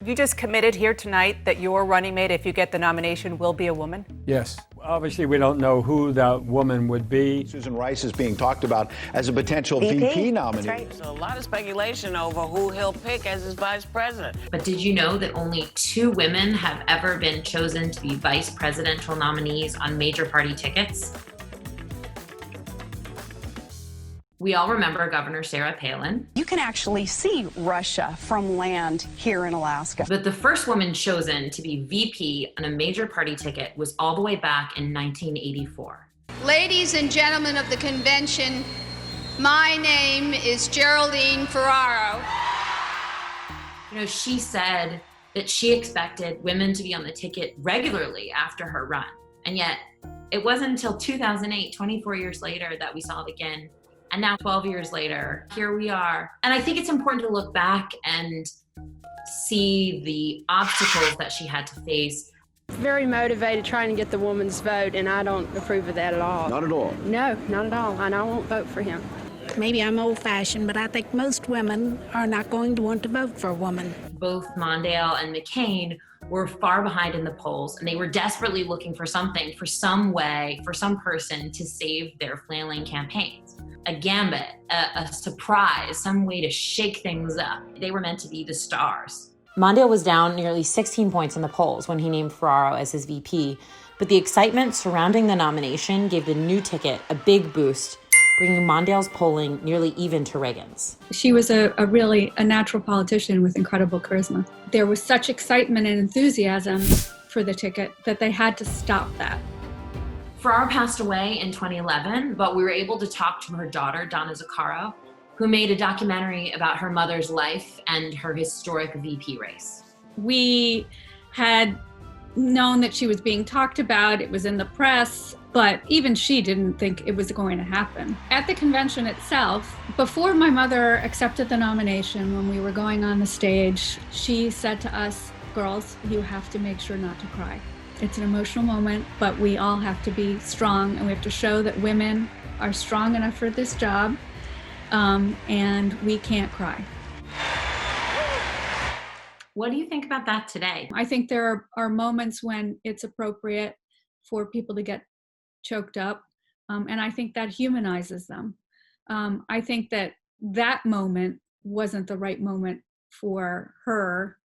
You just committed here tonight that your running mate, if you get the nomination, will be a woman? Yes. Obviously, we don't know who that woman would be. Susan Rice is being talked about as a potential VP nominee. That's right. There's a lot of speculation over who he'll pick as his vice president. But did you know that only 2 women have ever been chosen to be vice presidential nominees on major party tickets? We all remember Governor Sarah Palin. You can actually see Russia from land here in Alaska. But the first woman chosen to be VP on a major party ticket was all the way back in 1984. Ladies and gentlemen of the convention, my name is Geraldine Ferraro. You know, she said that she expected women to be on the ticket regularly after her run. And yet, it wasn't until 2008, 24 years later, that we saw it again. And now 12 years later, here we are. And I think it's important to look back and see the obstacles that she had to face. Very motivated trying to get the woman's vote, and I don't approve of that at all. Not at all? No, not at all, and I won't vote for him. Maybe I'm old-fashioned, but I think most women are not going to want to vote for a woman. Both Mondale and McCain were far behind in the polls, and they were desperately looking for something, for some way, for some person to save their flailing campaigns. A gambit, a surprise, some way to shake things up. They were meant to be the stars. Mondale was down nearly 16 points in the polls when he named Ferraro as his VP, but the excitement surrounding the nomination gave the new ticket a big boost, bringing Mondale's polling nearly even to Reagan's. She was a really natural politician with incredible charisma. There was such excitement and enthusiasm for the ticket that they had to stop that. Ferraro passed away in 2011, but we were able to talk to her daughter, Donna Zuccaro, who made a documentary about her mother's life and her historic VP race. We had known that she was being talked about, it was in the press, but even she didn't think it was going to happen. At the convention itself, before my mother accepted the nomination, when we were going on the stage, she said to us, "Girls, you have to make sure not to cry. It's an emotional moment, but we all have to be strong, and we have to show that women are strong enough for this job, and we can't cry." What do you think about that today? I think there are moments when it's appropriate for people to get choked up, and I think that humanizes them. I think that moment wasn't the right moment for her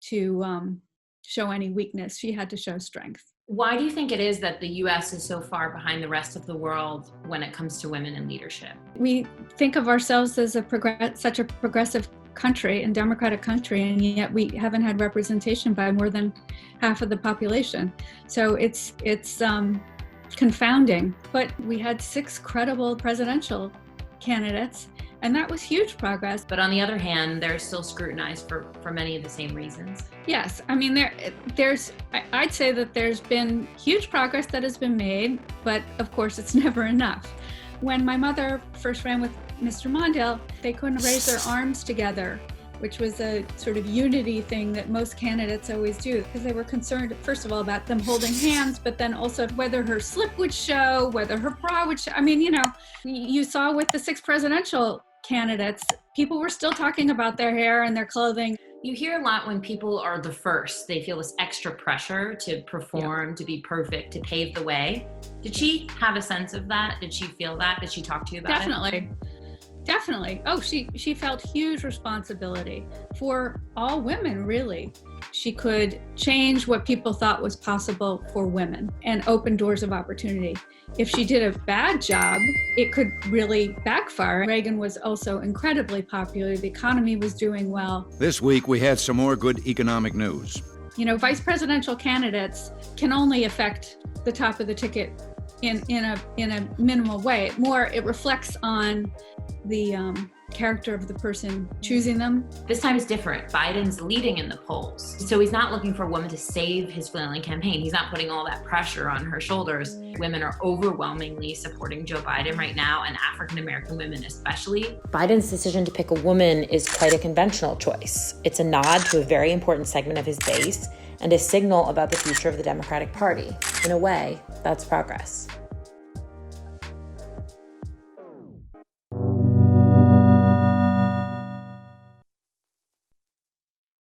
to show any weakness. She had to show strength. Why do you think it is that the U.S. is so far behind the rest of the world when it comes to women in leadership? We think of ourselves as such a progressive country and democratic country, and yet we haven't had representation by more than half of the population. So it's confounding. But we had 6 credible presidential candidates, and that was huge progress. But on the other hand, they're still scrutinized for many of the same reasons. Yes, I mean, I'd say that there's been huge progress that has been made, but of course it's never enough. When my mother first ran with Mr. Mondale, they couldn't raise their arms together, which was a sort of unity thing that most candidates always do, because they were concerned, first of all, about them holding hands, but then also whether her slip would show, whether her bra would show. I mean, you know, you saw with the 6 presidential candidates, people were still talking about their hair and their clothing. You hear a lot when people are the first, they feel this extra pressure to perform, to be perfect, to pave the way. Did she have a sense of that? Did she feel that? Did she talk to you about it? Definitely. Oh, she felt huge responsibility for all women, really. She could change what people thought was possible for women and open doors of opportunity. If she did a bad job, it could really backfire. Reagan was also incredibly popular. The economy was doing well. This week, we had some more good economic news. You know, vice presidential candidates can only affect the top of the ticket in a minimal way. It reflects on the character of the person choosing them. This time is different. Biden's leading in the polls. So he's not looking for a woman to save his flailing campaign. He's not putting all that pressure on her shoulders. Women are overwhelmingly supporting Joe Biden right now, and African-American women especially. Biden's decision to pick a woman is quite a conventional choice. It's a nod to a very important segment of his base and a signal about the future of the Democratic Party. In a way, that's progress.